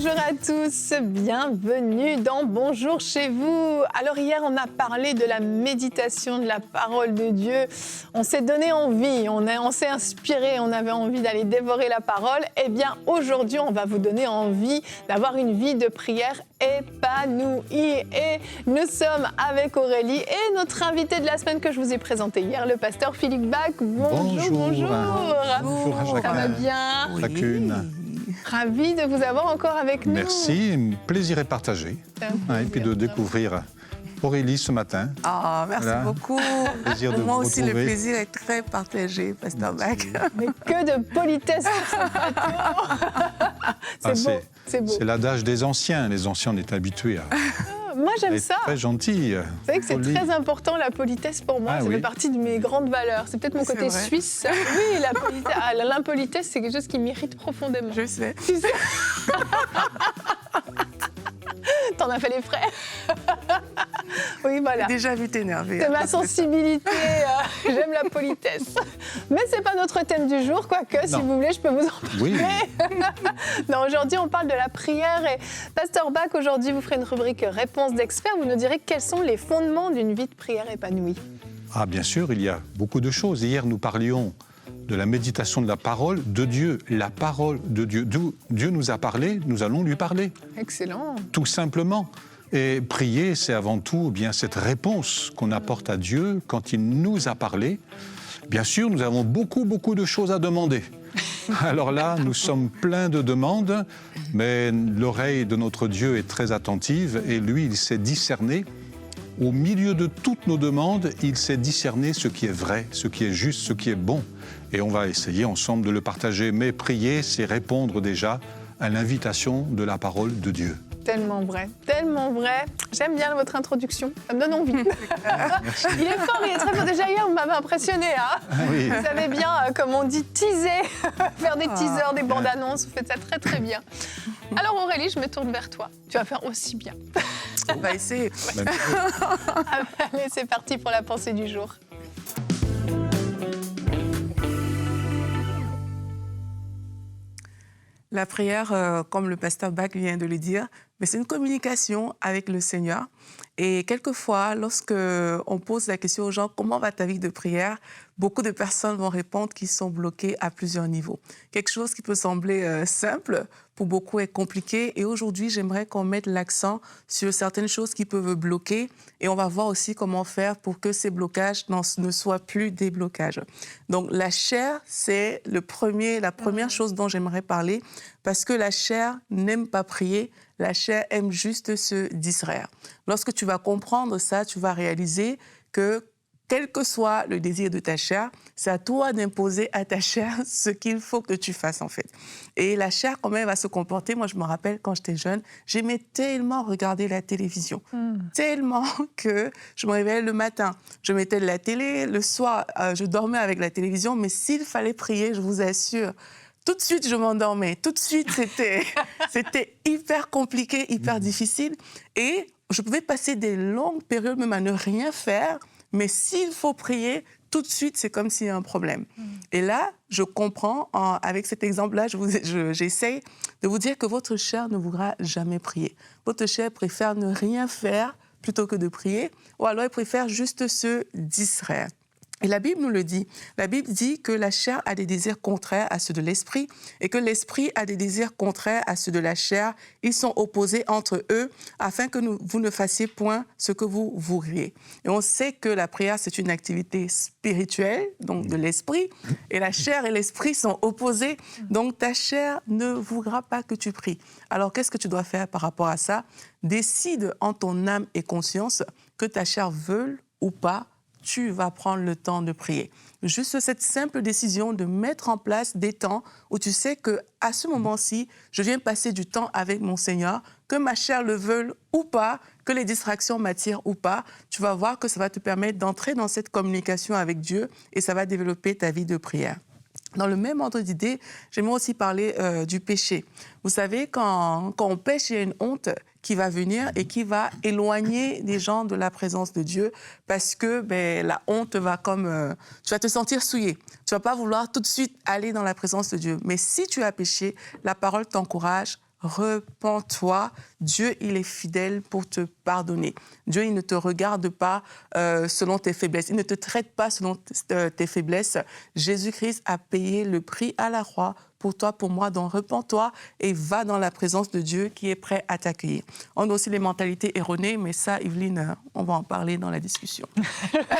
Bonjour à tous, bienvenue dans Bonjour chez vous. Alors hier, on a parlé de la méditation de la parole de Dieu. On s'est donné envie, on s'est inspiré, on avait envie d'aller dévorer la parole. Eh bien, aujourd'hui, on va vous donner envie d'avoir une vie de prière épanouie. Et nous sommes avec Aurélie et notre invité de la semaine que je vous ai présenté hier, le pasteur Philippe Bach. Bonjour. Bonjour à chacun. Ça va bien? Chacune. Ravi de vous avoir encore avec nous. Merci, plaisir est partagé. Et puis de découvrir Aurélie ce matin. Ah, merci beaucoup. Plaisir de Moi vous aussi, le retrouver. plaisir est très partagé, pasteur Bach. Mais que de politesse sur ce plateau. C'est beau. C'est l'adage des anciens. Les anciens, on est habitués à Moi, j'aime être ça. très gentils. Vous savez que c'est polis. très important, la politesse, pour moi. Ah, Ça oui. fait partie de mes grandes valeurs. C'est peut-être mon C'est côté vrai. suisse. Oui, l'impolitesse, c'est quelque chose qui m'irrite profondément. Je sais. Tu sais T'en as fait les frais. Oui, voilà. J'ai déjà vu t'énerver. C'est ma sensibilité, j'aime la politesse. Mais c'est pas notre thème du jour, quoique, si Non. vous voulez, je peux vous en parler. Oui, Non, aujourd'hui, on parle de la prière et Pasteur Bach, aujourd'hui, vous ferez une rubrique réponse d'experts. Vous nous direz quels sont les fondements d'une vie de prière épanouie. ah, bien sûr, il y a beaucoup de choses. Hier, nous parlions de la méditation de la parole de Dieu. La parole de Dieu. D'où Dieu nous a parlé, nous allons lui parler. Excellent. Tout simplement. Et prier, c'est avant tout eh bien cette réponse qu'on apporte à Dieu quand il nous a parlé. Bien sûr, nous avons beaucoup de choses à demander. Alors là, nous sommes pleins de demandes, mais l'oreille de notre Dieu est très attentive et lui, il sait discerner. Au milieu de toutes nos demandes, il sait discerner ce qui est vrai, ce qui est juste, ce qui est bon. Et on va essayer ensemble de le partager. Mais prier, c'est répondre déjà à l'invitation de la parole de Dieu. Tellement vrai, tellement vrai. J'aime bien votre introduction, ça me donne envie. Merci. Il est fort, il est très fort. Déjà hier, vous m'avez impressionné. Hein, oui. Vous savez bien, comme on dit, teaser, faire des teasers, des bandes annonces. Vous faites ça très très bien. Alors Aurélie, je me tourne vers toi. Tu vas faire aussi bien. On va essayer. Allez, c'est parti pour la pensée du jour. La prière, comme le pasteur Bach vient de le dire, mais c'est une communication avec le Seigneur. Et quelquefois, lorsque on pose la question aux gens « Comment va ta vie de prière ?», beaucoup de personnes vont répondre qu'ils sont bloqués à plusieurs niveaux. Quelque chose qui peut sembler simple, pour beaucoup est compliqué. Et aujourd'hui, j'aimerais qu'on mette l'accent sur certaines choses qui peuvent bloquer. Et on va voir aussi comment faire pour que ces blocages ne soient plus des blocages. Donc la chair, c'est la première chose dont j'aimerais parler, parce que la chair n'aime pas prier, la chair aime juste se distraire. Lorsque tu vas comprendre ça, tu vas réaliser que quel que soit le désir de ta chair, c'est à toi d'imposer à ta chair ce qu'il faut que tu fasses, en fait. Et la chair, comment elle va se comporter? Moi, je me rappelle, quand j'étais jeune, j'aimais tellement regarder la télévision. Tellement que je me réveillais le matin. Je mettais de la télé, le soir, je dormais avec la télévision, mais s'il fallait prier, je vous assure, tout de suite, je m'endormais. Tout de suite, c'était hyper compliqué, hyper difficile. Et je pouvais passer des longues périodes même à ne rien faire, mais s'il faut prier, tout de suite, c'est comme s'il y a un problème. Et là, je comprends, avec cet exemple-là, j'essaye de vous dire que votre chair ne voudra jamais prier. Votre chair préfère ne rien faire plutôt que de prier, ou alors elle préfère juste se distraire. Et la Bible nous le dit. La Bible dit que la chair a des désirs contraires à ceux de l'esprit et que l'esprit a des désirs contraires à ceux de la chair. Ils sont opposés entre eux afin que vous ne fassiez point ce que vous voudriez. Et on sait que la prière, c'est une activité spirituelle, donc de l'esprit, et la chair et l'esprit sont opposés. Donc ta chair ne voudra pas que tu pries. Alors qu'est-ce que tu dois faire par rapport à ça? Décide en ton âme et conscience que ta chair veuille ou pas, tu vas prendre le temps de prier. Juste cette simple décision de mettre en place des temps où tu sais qu'à ce moment-ci, je viens passer du temps avec mon Seigneur, que ma chair le veuille ou pas, que les distractions m'attirent ou pas, tu vas voir que ça va te permettre d'entrer dans cette communication avec Dieu et ça va développer ta vie de prière. Dans le même ordre d'idée, j'aimerais aussi parler du péché. Vous savez, quand on pêche, il y a une honte qui va venir et qui va éloigner les gens de la présence de Dieu parce que la honte va tu vas te sentir souillé. Tu ne vas pas vouloir tout de suite aller dans la présence de Dieu. Mais si tu as péché, la parole t'encourage, repens-toi. Dieu, il est fidèle pour te pardonner. Dieu, il ne te regarde pas selon tes faiblesses. Il ne te traite pas selon tes faiblesses. Jésus-Christ a payé le prix à la croix pour toi, pour moi. Donc, repens-toi et va dans la présence de Dieu qui est prêt à t'accueillir. On a aussi les mentalités erronées, mais ça, Evelyne, on va en parler dans la discussion. Je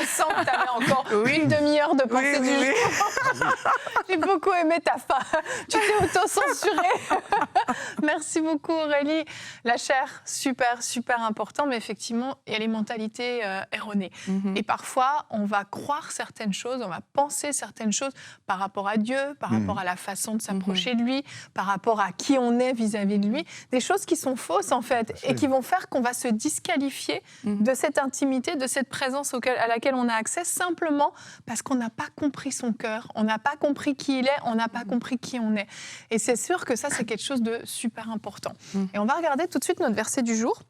sens que tu avais encore une demi-heure de pensée du jour. J'ai beaucoup aimé ta fin. Tu t'es auto-censurée. Merci beaucoup, Aurélie. La chair, super, super important, mais effectivement, il y a les mentalités erronées. Et parfois, on va croire certaines choses, on va penser certaines choses par rapport à Dieu, par rapport à la façon de s'approcher de lui, par rapport à qui on est vis-à-vis de lui. Des choses qui sont fausses, en fait, et qui vont faire qu'on va se disqualifier de cette intimité, de cette présence à laquelle on a accès, simplement parce qu'on n'a pas compris son cœur, on n'a pas compris qui il est, on n'a pas compris qui on est. Et c'est sûr que ça, c'est quelque chose de super important. Et on va regarder tout de suite notre verset du jour.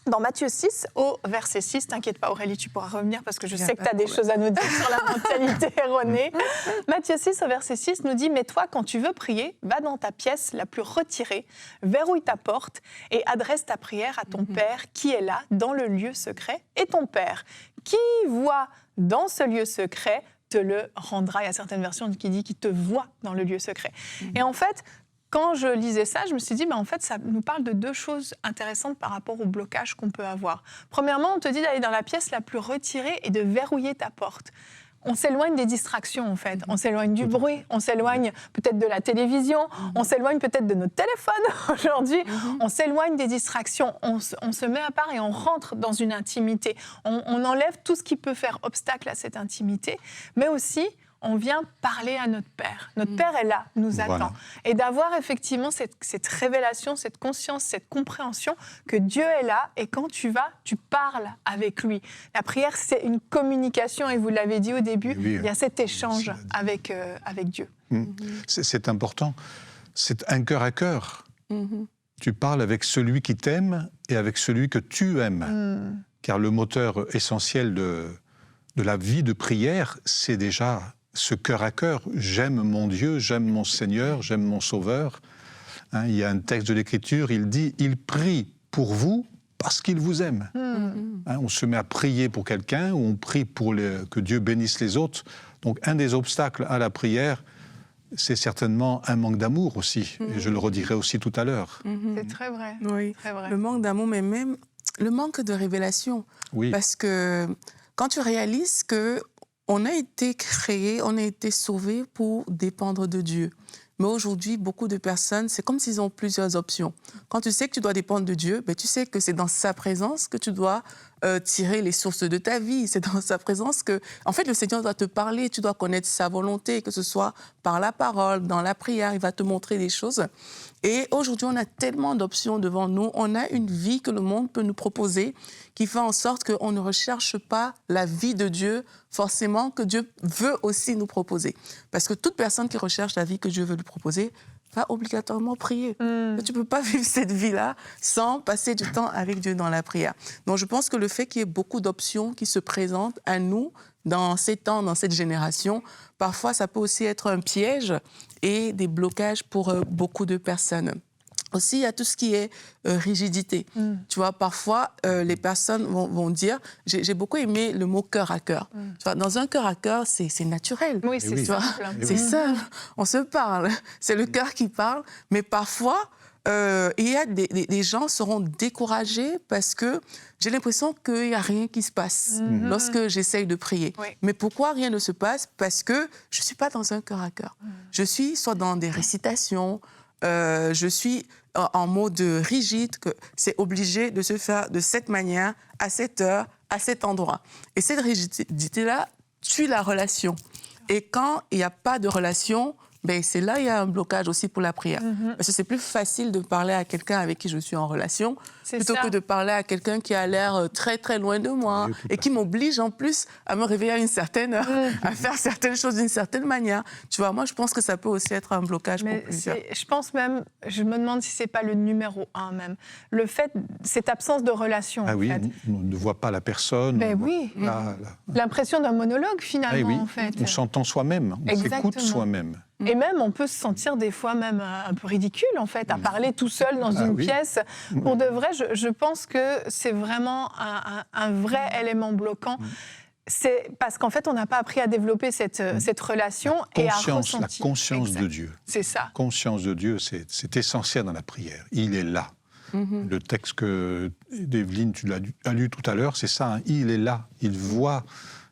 Dans Matthieu 6, au verset 6, t'inquiète pas Aurélie, tu pourras revenir parce que je sais que tu as des choses à nous dire sur la mentalité erronée. Matthieu 6, au verset 6, nous dit « Mais toi, quand tu veux prier, va dans ta pièce la plus retirée, verrouille ta porte et adresse ta prière à ton Père qui est là, dans le lieu secret. Et ton Père, qui voit dans ce lieu secret, te le rendra. » Il y a certaines versions qui disent « Qui te voit dans le lieu secret. » Et en fait, quand je lisais ça, je me suis dit, en fait, ça nous parle de deux choses intéressantes par rapport au blocage qu'on peut avoir. Premièrement, on te dit d'aller dans la pièce la plus retirée et de verrouiller ta porte. On s'éloigne des distractions, en fait. On s'éloigne du bruit, on s'éloigne peut-être de la télévision, on s'éloigne peut-être de notre téléphone aujourd'hui, on s'éloigne des distractions, on se met à part et on rentre dans une intimité. On enlève tout ce qui peut faire obstacle à cette intimité, mais aussi on vient parler à notre Père. Notre Père est là, nous attend. Et d'avoir effectivement cette révélation, cette conscience, cette compréhension que Dieu est là et quand tu vas, tu parles avec lui. La prière, c'est une communication et vous l'avez dit au début, il y a cet échange avec Dieu. C'est important. C'est un cœur à cœur. Tu parles avec celui qui t'aime et avec celui que tu aimes. Car le moteur essentiel de la vie de prière, c'est déjà ce cœur à cœur. J'aime mon Dieu, j'aime mon Seigneur, j'aime mon Sauveur. Il y a un texte de l'Écriture, il dit « Il prie pour vous parce qu'il vous aime ». On se met à prier pour quelqu'un ou on prie pour que Dieu bénisse les autres. Donc un des obstacles à la prière, c'est certainement un manque d'amour aussi. Et je le redirai aussi tout à l'heure. C'est très vrai. Oui, très vrai. Le manque d'amour, mais même le manque de révélation. Oui. Parce que quand tu réalises qu'on a été créé, on a été sauvé pour dépendre de Dieu. Mais aujourd'hui, beaucoup de personnes, c'est comme s'ils ont plusieurs options. Quand tu sais que tu dois dépendre de Dieu, tu sais que c'est dans sa présence que tu dois tirer les sources de ta vie. C'est dans sa présence que, en fait, le Seigneur doit te parler. Tu dois connaître sa volonté, que ce soit par la parole, dans la prière. Il va te montrer des choses. Et aujourd'hui, on a tellement d'options devant nous. On a une vie que le monde peut nous proposer qui fait en sorte qu'on ne recherche pas la vie de Dieu, forcément, que Dieu veut aussi nous proposer. Parce que toute personne qui recherche la vie que Dieu veut lui proposer va obligatoirement prier. Tu ne peux pas vivre cette vie-là sans passer du temps avec Dieu dans la prière. Donc, je pense que le fait qu'il y ait beaucoup d'options qui se présentent à nous dans ces temps, dans cette génération, parfois, ça peut aussi être un piège et des blocages pour beaucoup de personnes. Aussi, il y a tout ce qui est rigidité. Tu vois, parfois, les personnes vont dire... J'ai beaucoup aimé le mot « cœur à cœur ». Tu vois, dans un cœur à cœur, c'est naturel. Oui, c'est simple. C'est simple. On se parle. C'est le cœur qui parle. Mais parfois, il y a des gens seront découragés parce que j'ai l'impression qu'il n'y a rien qui se passe lorsque j'essaye de prier. Oui. Mais pourquoi rien ne se passe? Parce que je ne suis pas dans un cœur à cœur. Je suis soit dans des récitations, je suis en mode rigide, que c'est obligé de se faire de cette manière, à cette heure, à cet endroit. Et cette rigidité-là tue la relation. Et quand il n'y a pas de relation, c'est là qu'il y a un blocage aussi pour la prière. Parce que c'est plus facile de parler à quelqu'un avec qui je suis en relation plutôt que de parler à quelqu'un qui a l'air très, très loin de moi et qui m'oblige en plus à me réveiller à une certaine heure, à faire certaines choses d'une certaine manière. Tu vois, moi, je pense que ça peut aussi être un blocage pour plusieurs. Je pense même, je me demande si ce n'est pas le numéro 1 même. Le fait, cette absence de relation, en fait. On ne voit pas la personne. L'impression d'un monologue, finalement, en fait. On s'entend soi-même, on s'écoute soi-même. Et même, on peut se sentir des fois même un peu ridicule, en fait, à parler tout seul dans une pièce. Pour de vrai, je pense que c'est vraiment un vrai élément bloquant. C'est parce qu'en fait, on n'a pas appris à développer cette relation et à ressentir. La conscience de Dieu. C'est ça. La conscience de Dieu, c'est essentiel dans la prière. Il est là. Le texte que, Evelyne, tu as lu tout à l'heure, c'est ça. Hein. Il est là. Il voit,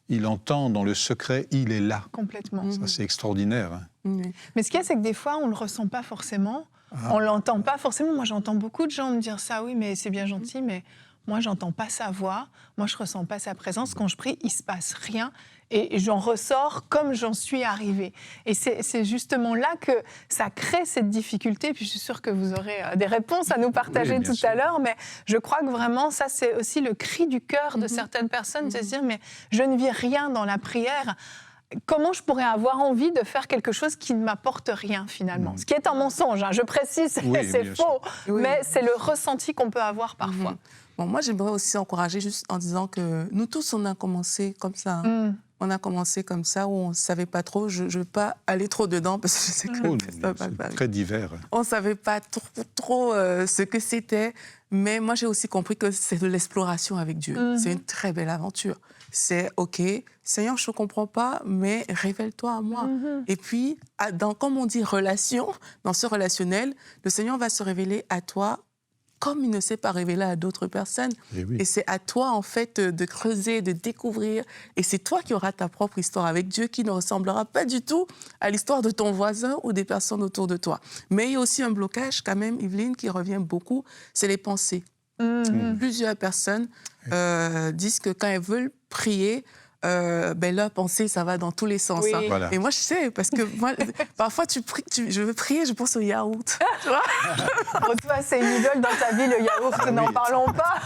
il entend dans le secret, il est là. Complètement. Ça, c'est extraordinaire. Hein. Mais ce qu'il y a, c'est que des fois, on ne le ressent pas forcément. On ne l'entend pas forcément. Moi, j'entends beaucoup de gens me dire ça. Oui, mais c'est bien gentil, mais moi, j'entends pas sa voix. Moi, je ressens pas sa présence. Quand je prie, il se passe rien. Et j'en ressors comme j'en suis arrivée. Et c'est justement là que ça crée cette difficulté. Puis je suis sûre que vous aurez des réponses à nous partager tout à l'heure. Mais je crois que vraiment, ça, c'est aussi le cri du cœur de certaines personnes, de se dire, mais je ne vis rien dans la prière. Comment je pourrais avoir envie de faire quelque chose qui ne m'apporte rien, finalement? Ce qui est un mensonge, hein. Je précise, c'est faux. Mais c'est le ressenti qu'on peut avoir parfois. Bon, moi, j'aimerais aussi encourager juste en disant que nous tous, on a commencé comme ça. Hein. On a commencé comme ça, où on ne savait pas trop. Je ne veux pas aller trop dedans, parce que je sais que c'est très divers. On ne savait pas trop ce que c'était. Mais moi, j'ai aussi compris que c'est de l'exploration avec Dieu. C'est une très belle aventure. C'est OK, Seigneur, je ne comprends pas, mais révèle-toi à moi. Et puis, comme on dit relation, dans ce relationnel, le Seigneur va se révéler à toi comme il ne s'est pas révélé à d'autres personnes. Et c'est à toi, en fait, de creuser, de découvrir. Et c'est toi qui auras ta propre histoire avec Dieu qui ne ressemblera pas du tout à l'histoire de ton voisin ou des personnes autour de toi. Mais il y a aussi un blocage, quand même, Evelyne, qui revient beaucoup, c'est les pensées. Plusieurs personnes disent que quand elles veulent prier, leur pensée, ça va dans tous les sens. Hein. Voilà. Et moi, je sais, parce que moi, parfois, je veux prier, je pense au yaourt. Tu vois? Pour toi, c'est une idole dans ta vie, le yaourt, n'en parlons pas.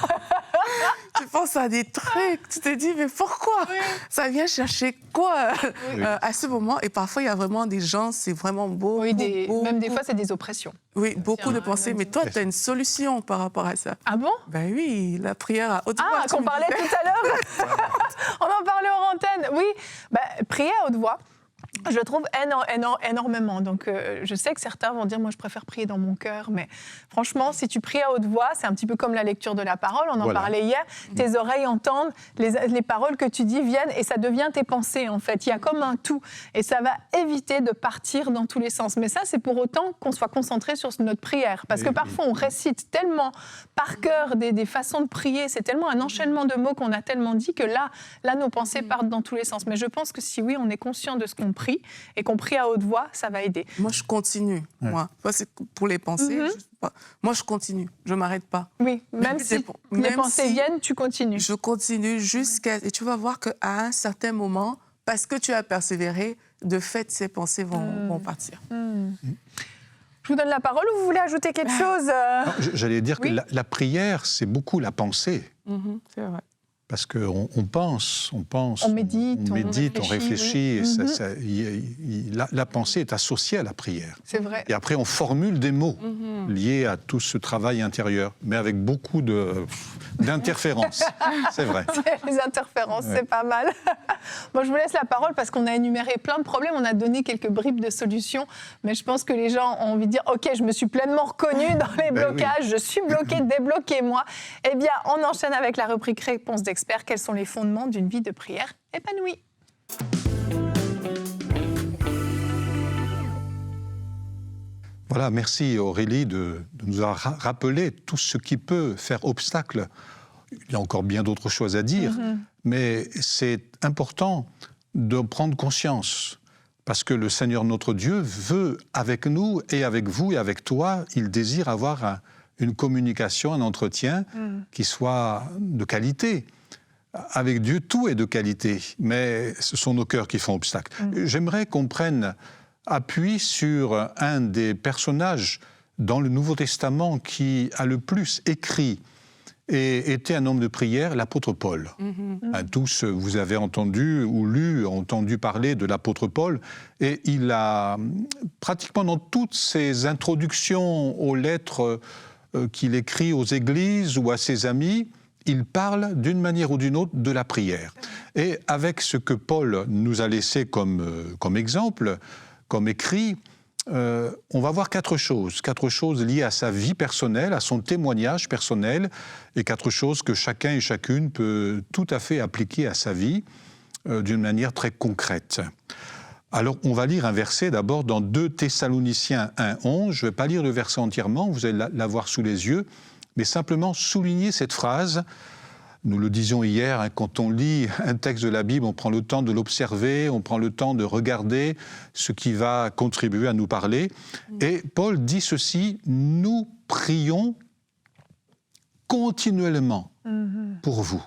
Tu penses à des trucs, tu te dis, mais pourquoi? Ça vient chercher quoi à ce moment? Et parfois, il y a vraiment des gens, c'est vraiment beau. Même des fois, c'est des oppressions. Oui, beaucoup de pensées. Mais toi, tu as une solution par rapport à ça. Ah bon? Ben oui, la prière à haute voix. Ah, qu'on parlait tout à l'heure. On en parlait hors antenne. Oui, prier à haute voix, je trouve énormément. Donc, je sais que certains vont dire, moi, je préfère prier dans mon cœur. Mais franchement, si tu pries à haute voix, c'est un petit peu comme la lecture de la parole. On en parlait hier. Tes oreilles entendent, les paroles que tu dis viennent et ça devient tes pensées, en fait. Il y a comme un tout. Et ça va éviter de partir dans tous les sens. Mais ça, c'est pour autant qu'on soit concentré sur notre prière. Parce que parfois, on récite tellement par cœur des façons de prier. C'est tellement un enchaînement de mots qu'on a tellement dit que là, nos pensées partent dans tous les sens. Mais je pense que si oui, on est conscient de ce qu'on prie, et qu'on prie à haute voix, ça va aider. Moi, je continue. Moi, c'est pour les pensées. Moi, je continue. Je ne m'arrête pas. Oui, même si les pensées viennent, tu continues. Je continue jusqu'à... Et tu vas voir qu'à un certain moment, parce que tu as persévéré, de fait, ces pensées vont partir. Je vous donne la parole ou vous voulez ajouter quelque chose? Non, j'allais dire que la prière, c'est beaucoup la pensée. C'est vrai. Parce qu'on pense, on médite, on réfléchit. La pensée est associée à la prière. C'est vrai. Et après, on formule des mots liés à tout ce travail intérieur, mais avec beaucoup d'interférences. C'est vrai. Les interférences, c'est pas mal. Moi, je vous laisse la parole parce qu'on a énuméré plein de problèmes. On a donné quelques bribes de solutions, mais je pense que les gens ont envie de dire « Ok, je me suis pleinement reconnue dans les blocages, je suis bloquée, débloquez-moi ». Eh bien, on enchaîne avec la rubrique Réponse d'experts. Quels sont les fondements d'une vie de prière épanouie? Voilà, merci Aurélie de nous avoir rappelé tout ce qui peut faire obstacle. Il y a encore bien d'autres choses à dire, mais c'est important de prendre conscience, parce que le Seigneur notre Dieu veut, avec nous et avec vous et avec toi, il désire avoir une communication, un entretien qui soit de qualité. Avec Dieu, tout est de qualité, mais ce sont nos cœurs qui font obstacle. J'aimerais qu'on prenne appui sur un des personnages dans le Nouveau Testament qui a le plus écrit et était un homme de prière, l'apôtre Paul. Tous, vous avez entendu ou entendu parler de l'apôtre Paul, et il a, pratiquement dans toutes ses introductions aux lettres qu'il écrit aux églises ou à ses amis, il parle d'une manière ou d'une autre de la prière. Et avec ce que Paul nous a laissé comme exemple, comme écrit, on va voir quatre choses liées à sa vie personnelle, à son témoignage personnel, et quatre choses que chacun et chacune peut tout à fait appliquer à sa vie d'une manière très concrète. Alors, on va lire un verset d'abord dans 2 Thessaloniciens 1:11. Je ne vais pas lire le verset entièrement, vous allez l'avoir sous les yeux, mais simplement souligner cette phrase. Nous le disions hier, quand on lit un texte de la Bible, on prend le temps de l'observer, on prend le temps de regarder ce qui va contribuer à nous parler. Et Paul dit ceci, « Nous prions continuellement pour vous ».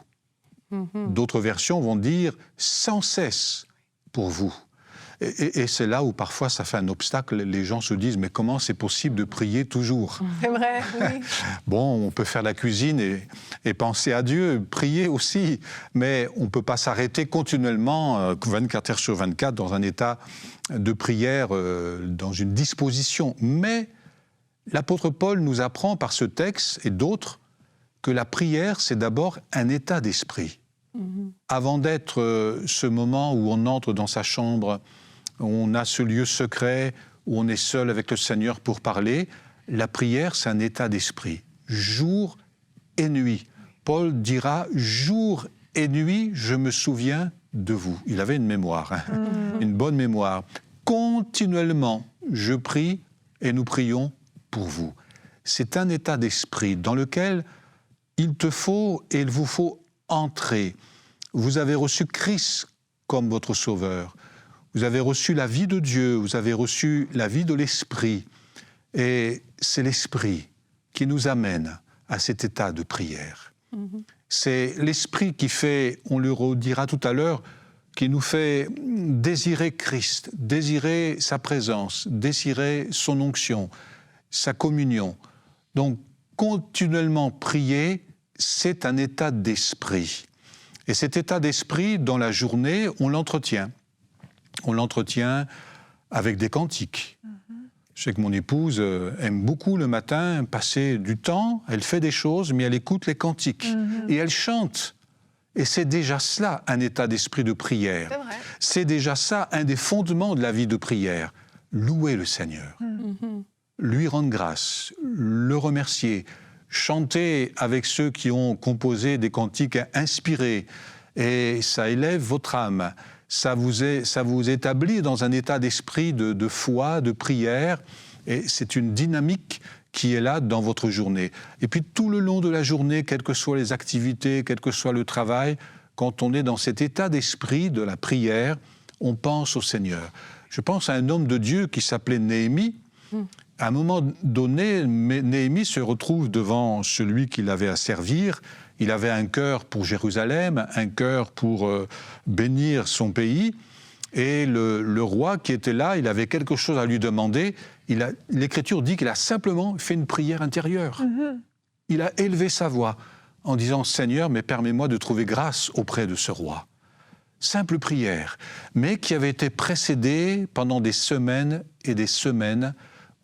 D'autres versions vont dire « sans cesse pour vous ». Et c'est là où parfois ça fait un obstacle. Les gens se disent « mais comment c'est possible de prier toujours ?» C'est vrai, oui. Bon, on peut faire la cuisine et penser à Dieu, prier aussi, mais on ne peut pas s'arrêter continuellement, 24 heures sur 24, dans un état de prière, dans une disposition. Mais l'apôtre Paul nous apprend par ce texte et d'autres que la prière, c'est d'abord un état d'esprit. Avant d'être ce moment où on entre dans sa chambre, on a ce lieu secret où on est seul avec le Seigneur pour parler. La prière, c'est un état d'esprit, jour et nuit. Paul dira « jour et nuit, je me souviens de vous ». Il avait une mémoire, une bonne mémoire. Continuellement, je prie et nous prions pour vous. C'est un état d'esprit dans lequel il te faut et il vous faut entrer. Vous avez reçu Christ comme votre Sauveur. Vous avez reçu la vie de Dieu, vous avez reçu la vie de l'Esprit. Et c'est l'Esprit qui nous amène à cet état de prière. C'est l'Esprit qui fait, on le redira tout à l'heure, qui nous fait désirer Christ, désirer sa présence, désirer son onction, sa communion. Donc, continuellement prier, c'est un état d'esprit. Et cet état d'esprit, dans la journée, on l'entretient. On l'entretient avec des cantiques. Je sais que mon épouse aime beaucoup le matin passer du temps, elle fait des choses, mais elle écoute les cantiques. Et elle chante. Et c'est déjà cela, un état d'esprit de prière. C'est vrai. C'est déjà ça, un des fondements de la vie de prière. Louer le Seigneur. Lui rendre grâce, le remercier, chanter avec ceux qui ont composé des cantiques inspirés. Et ça élève votre âme. Ça vous établit dans un état d'esprit de foi, de prière, et c'est une dynamique qui est là dans votre journée. Et puis tout le long de la journée, quelles que soient les activités, quel que soit le travail, quand on est dans cet état d'esprit de la prière, on pense au Seigneur. Je pense à un homme de Dieu qui s'appelait Néhémie. À un moment donné, Néhémie se retrouve devant celui qu'il avait à servir. Il avait un cœur pour Jérusalem, un cœur pour bénir son pays. Et le roi qui était là, il avait quelque chose à lui demander. L'Écriture dit qu'il a simplement fait une prière intérieure. Il a élevé sa voix en disant « Seigneur, mais permets-moi de trouver grâce auprès de ce roi ». Simple prière, mais qui avait été précédée pendant des semaines et des semaines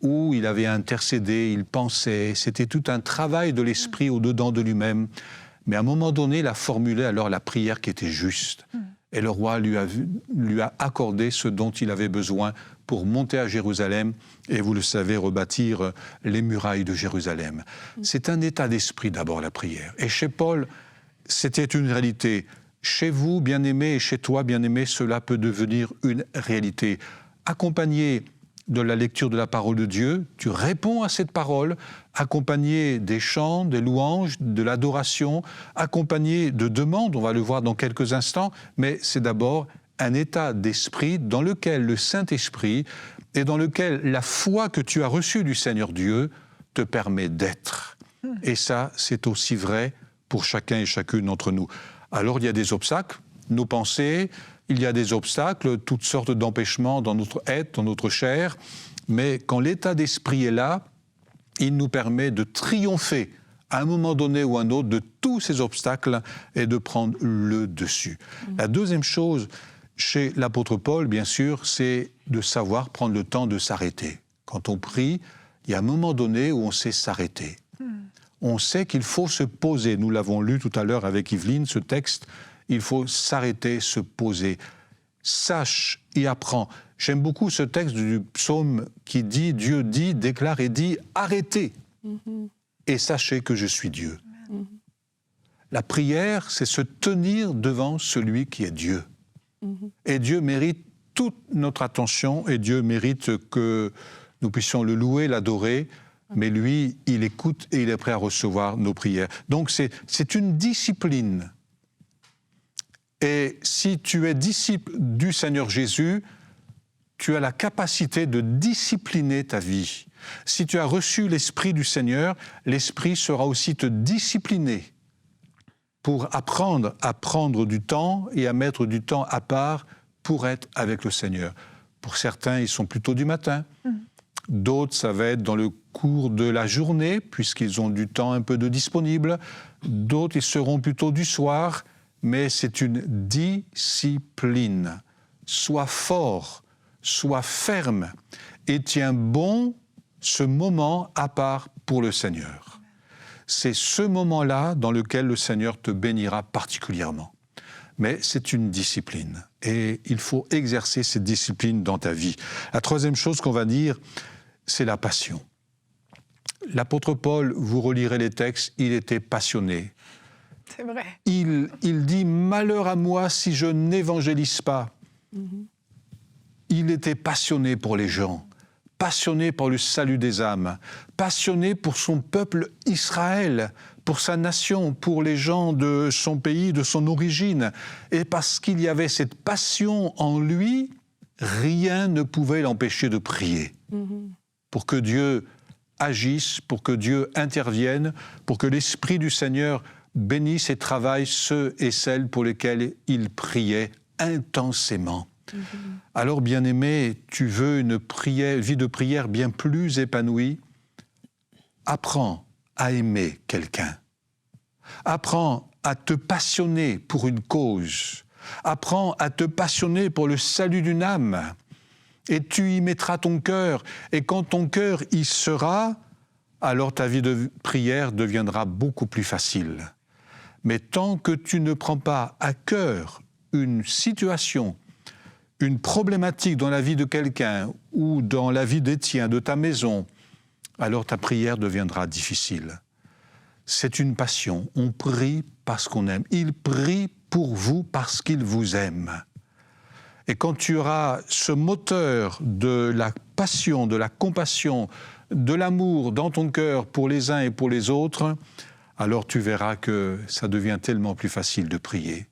où il avait intercédé, il pensait. C'était tout un travail de l'esprit au-dedans de lui-même. Mais à un moment donné, il a formulé alors la prière qui était juste. Et le roi lui a accordé ce dont il avait besoin pour monter à Jérusalem et, vous le savez, rebâtir les murailles de Jérusalem. C'est un état d'esprit d'abord, la prière. Et chez Paul, c'était une réalité. Chez vous, bien-aimés, et chez toi, bien-aimé, cela peut devenir une réalité. Accompagné de la lecture de la parole de Dieu, tu réponds à cette parole, accompagné des chants, des louanges, de l'adoration, accompagné de demandes, on va le voir dans quelques instants, mais c'est d'abord un état d'esprit dans lequel le Saint-Esprit et dans lequel la foi que tu as reçue du Seigneur Dieu te permet d'être. Et ça, c'est aussi vrai pour chacun et chacune d'entre nous. Alors, il y a des obstacles, nos pensées, il y a des obstacles, toutes sortes d'empêchements dans notre être, dans notre chair, mais quand l'état d'esprit est là, il nous permet de triompher à un moment donné ou un autre de tous ces obstacles et de prendre le dessus. La deuxième chose chez l'apôtre Paul, bien sûr, c'est de savoir prendre le temps de s'arrêter. Quand on prie, il y a un moment donné où on sait s'arrêter. On sait qu'il faut se poser. Nous l'avons lu tout à l'heure avec Yveline, ce texte. Il faut s'arrêter, se poser. sache et apprends. J'aime beaucoup ce texte du psaume qui dit, Dieu dit, déclare et dit, arrêtez et sachez que je suis Dieu. La prière, c'est se tenir devant celui qui est Dieu. Et Dieu mérite toute notre attention et Dieu mérite que nous puissions le louer, l'adorer, mais lui, il écoute et il est prêt à recevoir nos prières. Donc c'est une discipline. Et si tu es disciple du Seigneur Jésus, tu as la capacité de discipliner ta vie. Si tu as reçu l'Esprit du Seigneur, l'Esprit sera aussi te discipliner pour apprendre à prendre du temps et à mettre du temps à part pour être avec le Seigneur. Pour certains, ils sont plutôt du matin. D'autres, ça va être dans le cours de la journée, puisqu'ils ont du temps un peu de disponible. D'autres, ils seront plutôt du soir. Mais c'est une discipline. Sois fort, sois ferme et tiens bon ce moment à part pour le Seigneur. C'est ce moment-là dans lequel le Seigneur te bénira particulièrement. Mais c'est une discipline et il faut exercer cette discipline dans ta vie. La troisième chose qu'on va dire, c'est la passion. L'apôtre Paul, vous relirez les textes, il était passionné. C'est vrai. Il dit « Malheur à moi si je n'évangélise pas ». Il était passionné pour les gens, passionné pour le salut des âmes, passionné pour son peuple Israël, pour sa nation, pour les gens de son pays, de son origine. Et parce qu'il y avait cette passion en lui, rien ne pouvait l'empêcher de prier. Pour que Dieu agisse, pour que Dieu intervienne, pour que l'Esprit du Seigneur bénisse et travaille ceux et celles pour lesquels il priait intensément. Alors, bien-aimé, tu veux une vie de prière bien plus épanouie? Apprends à aimer quelqu'un. Apprends à te passionner pour une cause. Apprends à te passionner pour le salut d'une âme. Et tu y mettras ton cœur. Et quand ton cœur y sera, alors ta vie de prière deviendra beaucoup plus facile. Mais tant que tu ne prends pas à cœur une situation, une problématique dans la vie de quelqu'un ou dans la vie des tiens, de ta maison, alors ta prière deviendra difficile. C'est une passion. On prie parce qu'on aime. Il prie pour vous parce qu'il vous aime. Et quand tu auras ce moteur de la passion, de la compassion, de l'amour dans ton cœur pour les uns et pour les autres, alors tu verras que ça devient tellement plus facile de prier.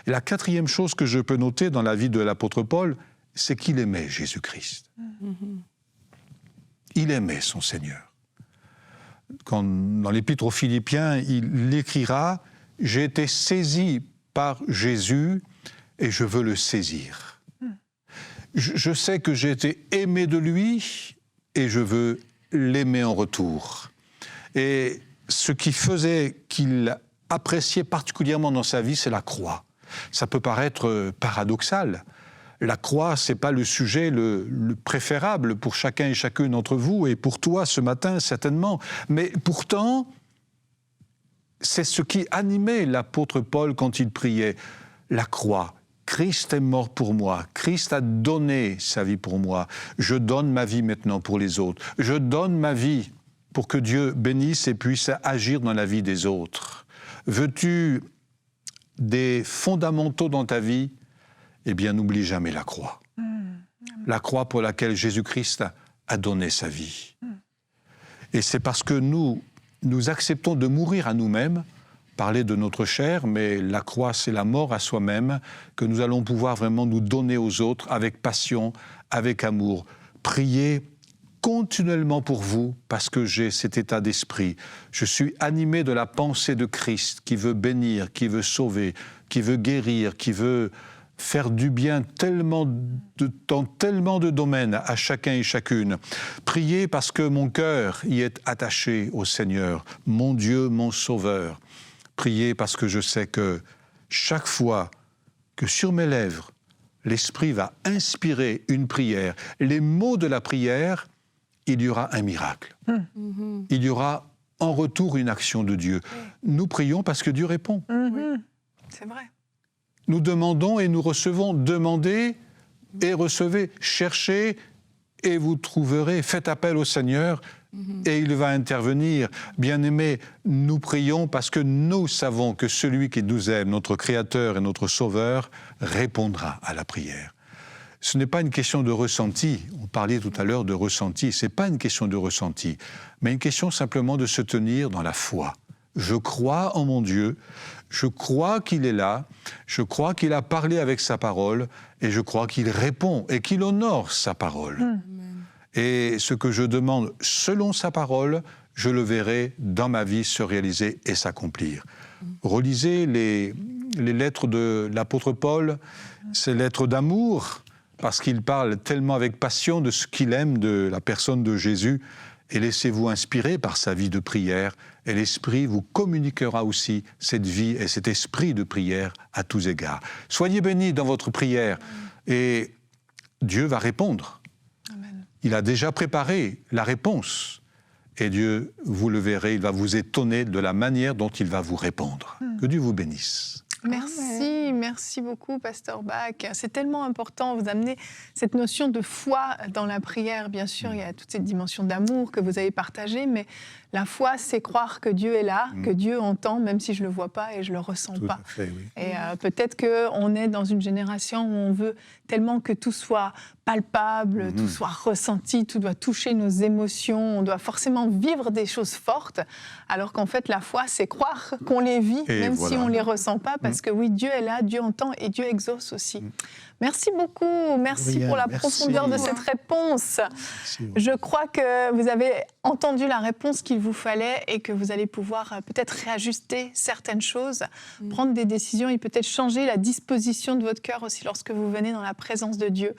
Et la quatrième chose que je peux noter dans la vie de l'apôtre Paul, c'est qu'il aimait Jésus-Christ. Il aimait son Seigneur. Dans l'Épître aux Philippiens, il écrira « J'ai été saisi par Jésus et je veux le saisir. Je sais que j'ai été aimé de lui et je veux l'aimer en retour. » Et ce qui faisait qu'il appréciait particulièrement dans sa vie, c'est la croix. Ça peut paraître paradoxal. La croix, ce n'est pas le sujet le préférable pour chacun et chacune d'entre vous, et pour toi ce matin certainement. Mais pourtant, c'est ce qui animait l'apôtre Paul quand il priait. La croix. Christ est mort pour moi. Christ a donné sa vie pour moi. Je donne ma vie maintenant pour les autres. Je donne ma vie pour que Dieu bénisse et puisse agir dans la vie des autres. Veux-tu des fondamentaux dans ta vie? Eh bien, n'oublie jamais la croix. La croix pour laquelle Jésus-Christ a donné sa vie. Et c'est parce que nous acceptons de mourir à nous-mêmes, parler de notre chair, mais la croix, c'est la mort à soi-même, que nous allons pouvoir vraiment nous donner aux autres avec passion, avec amour. Priez continuellement pour vous, parce que j'ai cet état d'esprit. Je suis animé de la pensée de Christ, qui veut bénir, qui veut sauver, qui veut guérir, qui veut faire du bien dans tellement de domaines à chacun et chacune. Priez parce que mon cœur y est attaché au Seigneur, mon Dieu, mon Sauveur. Priez parce que je sais que chaque fois que sur mes lèvres, l'Esprit va inspirer une prière, les mots de la prière, il y aura un miracle. Il y aura en retour une action de Dieu. Nous prions parce que Dieu répond. C'est vrai. nous demandons et nous recevons. Demandez et recevez. Cherchez et vous trouverez. Faites appel au Seigneur et il va intervenir. Bien-aimés, nous prions parce que nous savons que celui qui nous aime, notre Créateur et notre Sauveur, répondra à la prière. Ce n'est pas une question de ressenti. On parlait tout à l'heure de ressenti. Ce n'est pas une question de ressenti, mais une question simplement de se tenir dans la foi. Je crois en mon Dieu, je crois qu'il est là, je crois qu'il a parlé avec sa parole et je crois qu'il répond et qu'il honore sa parole. Et ce que je demande selon sa parole, je le verrai dans ma vie se réaliser et s'accomplir. Relisez les lettres de l'apôtre Paul, ces lettres d'amour, parce qu'il parle tellement avec passion de ce qu'il aime de la personne de Jésus, et laissez-vous inspirer par sa vie de prière, et l'Esprit vous communiquera aussi cette vie et cet esprit de prière à tous égards. Soyez bénis dans votre prière, et Dieu va répondre. Amen. Il a déjà préparé la réponse, et Dieu, vous le verrez, il va vous étonner de la manière dont il va vous répondre. Que Dieu vous bénisse. Merci beaucoup, Pasteur Bach. C'est tellement important, vous amenez cette notion de foi dans la prière. Bien sûr, il y a toute cette dimension d'amour que vous avez partagée, mais la foi, c'est croire que Dieu est là, que Dieu entend, même si je ne le vois pas et je ne le ressens Tout pas. à fait, oui. Et peut-être qu'on est dans une génération où on veut tellement que tout soit palpable, tout soit ressenti, tout doit toucher nos émotions, on doit forcément vivre des choses fortes, alors qu'en fait, la foi, c'est croire qu'on les vit, Et même voilà. si on ne les ressent pas, parce que oui, Dieu est là, Dieu entend et Dieu exauce aussi. Merci beaucoup, merci Rien, pour la merci. profondeur de cette réponse. Merci. Je crois que vous avez entendu la réponse qu'il vous fallait et que vous allez pouvoir peut-être réajuster certaines choses, prendre des décisions et peut-être changer la disposition de votre cœur aussi lorsque vous venez dans la présence de Dieu.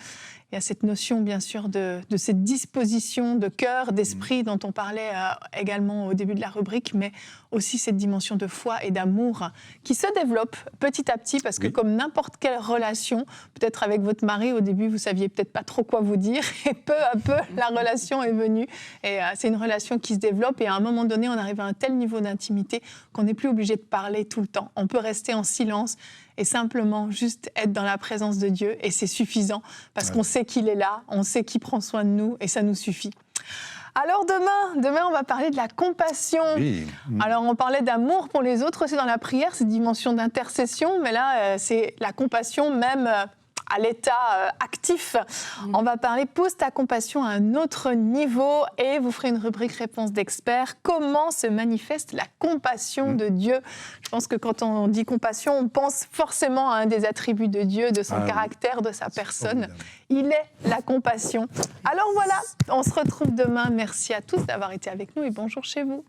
Il y a cette notion, bien sûr, de cette disposition de cœur, d'esprit dont on parlait également au début de la rubrique, mais aussi cette dimension de foi et d'amour qui se développe petit à petit parce que comme n'importe quelle relation, peut-être avec votre mari, au début, vous saviez peut-être pas trop quoi vous dire et peu à peu, la relation est venue et c'est une relation qui se développe et à un moment donné, on arrive à un tel niveau d'intimité qu'on n'est plus obligé de parler tout le temps. On peut rester en silence et simplement juste être dans la présence de Dieu et c'est suffisant parce qu'on sait qu'il est là, on sait qu'il prend soin de nous et ça nous suffit. Alors demain on va parler de la compassion. Oui. Alors on parlait d'amour pour les autres aussi dans la prière, cette dimension d'intercession, mais là c'est la compassion même à l'état actif. On va parler « Pose ta compassion à un autre niveau » et vous ferez une rubrique réponse d'experts. Comment se manifeste la compassion de Dieu? Je pense que quand on dit compassion, on pense forcément à un des attributs de Dieu, de son caractère, de sa personne. Il est la compassion. Alors voilà, on se retrouve demain. Merci à tous d'avoir été avec nous et bonjour chez vous.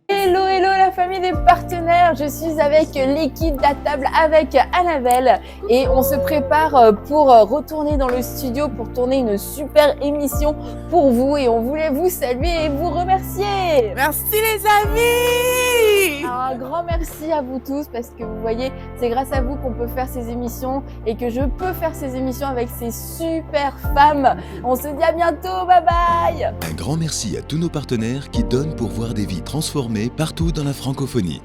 Hello la famille des partenaires, je suis avec l'équipe d'À table avec Annabelle et on se prépare pour retourner dans le studio pour tourner une super émission pour vous et on voulait vous saluer et vous remercier. Merci les amis! Un grand merci à vous tous parce que vous voyez, c'est grâce à vous qu'on peut faire ces émissions et que je peux faire ces émissions avec ces super femmes. On se dit à bientôt, bye bye! Un grand merci à tous nos partenaires qui donnent pour voir des vies transformées partout dans la francophonie.